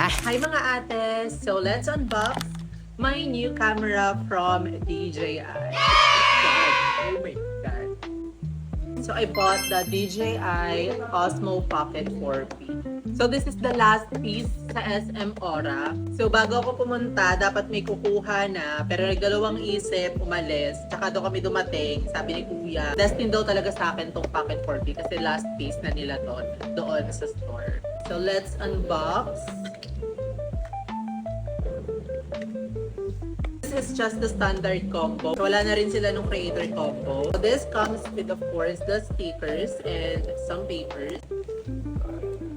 Hi mga ate! So let's unbox my new camera from DJI. Oh my God. So I bought the DJI Osmo Pocket 4P. So this is the last piece sa SM Aura. So bago ako pumunta, dapat may kukuha na. Pero nagdalawang isip, umalis. Tsaka doon kami dumating, sabi ni Kuya, destined daw talaga sa akin tong Pocket 4P kasi last piece na nila doon sa store. So let's unbox. This is just the standard combo. So, wala na rin sila nung creator combo. So, this comes with, of course, the stickers and some papers.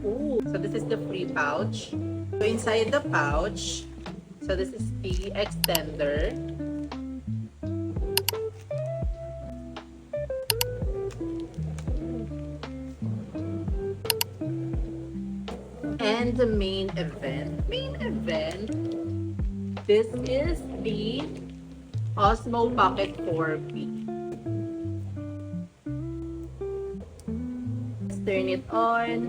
Ooh. So, this is the free pouch. So, inside the pouch, so this is the extender. And the main event. This is the Osmo Pocket 4P. Let's turn it on.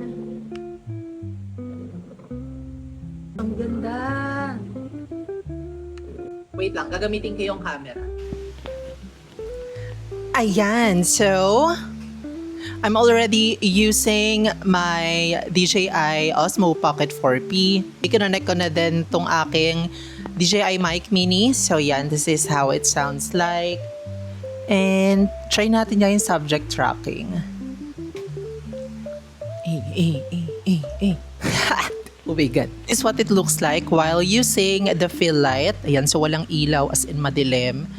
Ang ganda! Wait lang, gagamitin ko yung camera. Ayan, so I'm already using my DJI Osmo Pocket 4P. I-connect ko na din tong aking DJI Mic Mini. So yan, this is how it sounds like. And try natin nga yung subject tracking. Oh my God. This is what it looks like while using the fill light. Ayan, so walang ilaw as in madilim.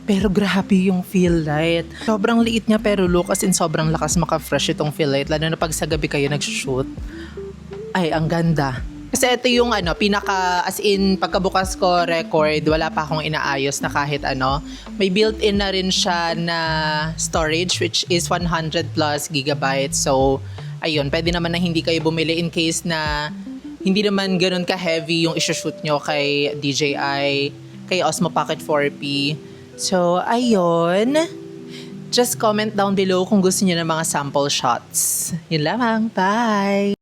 Pero grabe yung fill light. Sobrang liit niya pero look as in sobrang lakas maka-fresh itong fill light. Lalo na pag sa gabi kayo nag-shoot. Ay, ang ganda. Kasi ito yung pinaka, as in, pagkabukas ko record, wala pa akong inaayos na kahit ano. May built-in na rin siya na storage which is 100 plus gigabytes. So, ayun, pwede naman na hindi kayo bumili in case na hindi naman ganun ka-heavy yung isushoot nyo kay DJI, kay Osmo Pocket 4P. So, ayun. Just comment down below kung gusto niyo ng mga sample shots. Yun lamang. Bye!